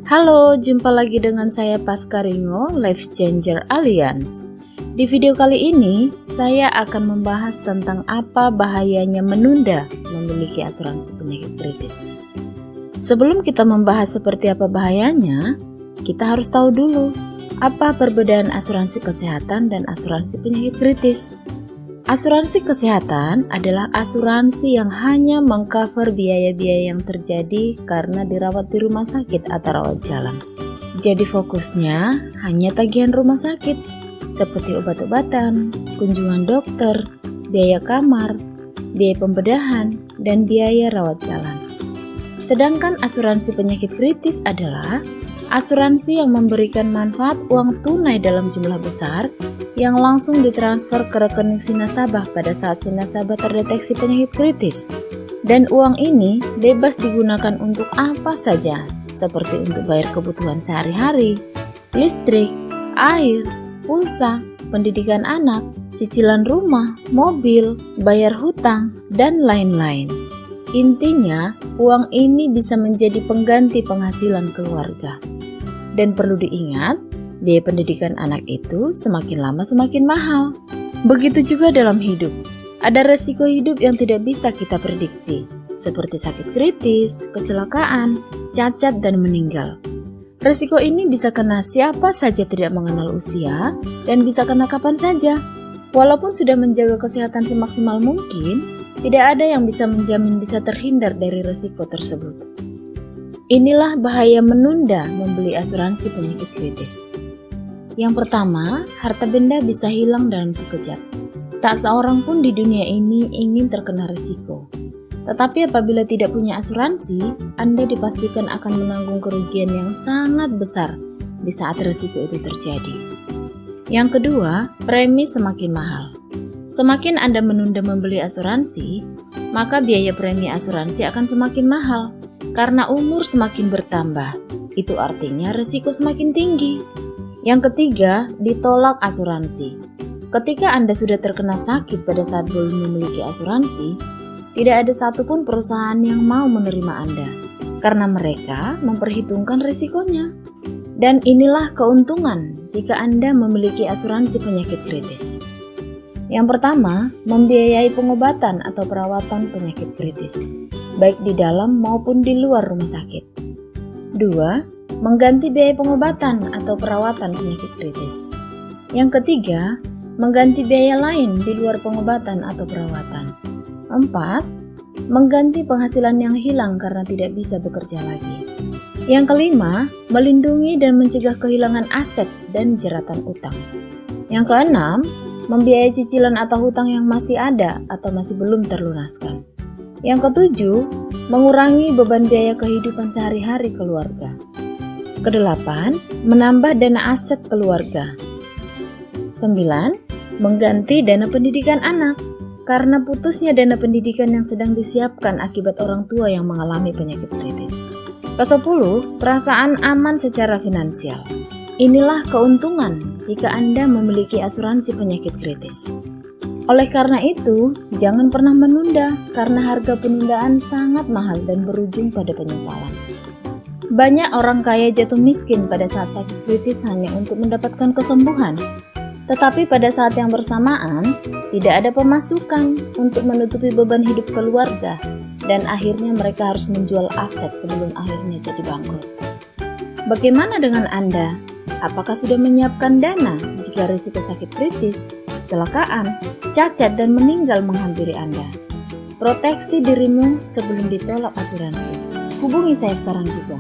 Halo, jumpa lagi dengan saya Pascaringo, Life Changer Alliance. Di video kali ini, saya akan membahas tentang apa bahayanya menunda memiliki asuransi penyakit kritis. Sebelum kita membahas seperti apa bahayanya, kita harus tahu dulu apa perbedaan asuransi kesehatan dan asuransi penyakit kritis. Asuransi kesehatan adalah asuransi yang hanya mengcover biaya-biaya yang terjadi karena dirawat di rumah sakit atau rawat jalan. Jadi fokusnya hanya tagihan rumah sakit, seperti obat-obatan, kunjungan dokter, biaya kamar, biaya pembedahan, dan biaya rawat jalan. Sedangkan asuransi penyakit kritis adalah asuransi yang memberikan manfaat uang tunai dalam jumlah besar yang langsung ditransfer ke rekening si nasabah pada saat si nasabah terdeteksi penyakit kritis. Dan uang ini bebas digunakan untuk apa saja, seperti untuk bayar kebutuhan sehari-hari, listrik, air, pulsa, pendidikan anak, cicilan rumah, mobil, bayar hutang, dan lain-lain. Intinya, uang ini bisa menjadi pengganti penghasilan keluarga. Dan perlu diingat, biaya pendidikan anak itu semakin lama semakin mahal. Begitu juga dalam hidup. Ada resiko hidup yang tidak bisa kita prediksi, seperti sakit kritis, kecelakaan, cacat, dan meninggal. Resiko ini bisa kena siapa saja tidak mengenal usia, dan bisa kena kapan saja. Walaupun sudah menjaga kesehatan semaksimal mungkin, tidak ada yang bisa menjamin bisa terhindar dari resiko tersebut. Inilah bahaya menunda membeli asuransi penyakit kritis. Yang pertama, harta benda bisa hilang dalam sekejap. Tak seorang pun di dunia ini ingin terkena risiko. Tetapi apabila tidak punya asuransi, Anda dipastikan akan menanggung kerugian yang sangat besar di saat risiko itu terjadi. Yang kedua, premi semakin mahal. Semakin Anda menunda membeli asuransi, maka biaya premi asuransi akan semakin mahal. Karena umur semakin bertambah, itu artinya risiko semakin tinggi. Yang ketiga, ditolak asuransi. Ketika Anda sudah terkena sakit pada saat belum memiliki asuransi, tidak ada satupun perusahaan yang mau menerima Anda, karena mereka memperhitungkan risikonya. Dan inilah keuntungan jika Anda memiliki asuransi penyakit kritis. Yang pertama, membiayai pengobatan atau perawatan penyakit kritis, baik di dalam maupun di luar rumah sakit. 2. Mengganti biaya pengobatan atau perawatan penyakit kritis. Yang ketiga, mengganti biaya lain di luar pengobatan atau perawatan. 4. Mengganti penghasilan yang hilang karena tidak bisa bekerja lagi. Yang kelima, melindungi dan mencegah kehilangan aset dan jeratan utang. Yang keenam, membiayai cicilan atau hutang yang masih ada atau masih belum terlunaskan. Yang ketujuh, mengurangi beban biaya kehidupan sehari-hari keluarga. Kedelapan, menambah dana aset keluarga. 9. Mengganti dana pendidikan anak karena putusnya dana pendidikan yang sedang disiapkan akibat orang tua yang mengalami penyakit kritis. Ke-10, perasaan aman secara finansial. Inilah keuntungan jika Anda memiliki asuransi penyakit kritis. Oleh karena itu, jangan pernah menunda karena harga penundaan sangat mahal dan berujung pada penyesalan. Banyak orang kaya jatuh miskin pada saat sakit kritis hanya untuk mendapatkan kesembuhan. Tetapi pada saat yang bersamaan, tidak ada pemasukan untuk menutupi beban hidup keluarga dan akhirnya mereka harus menjual aset sebelum akhirnya jadi bangkrut. Bagaimana dengan Anda? Apakah sudah menyiapkan dana jika risiko sakit kritis, kecelakaan, cacat, dan meninggal menghampiri Anda? Proteksi dirimu sebelum ditolak asuransi. Hubungi saya sekarang juga.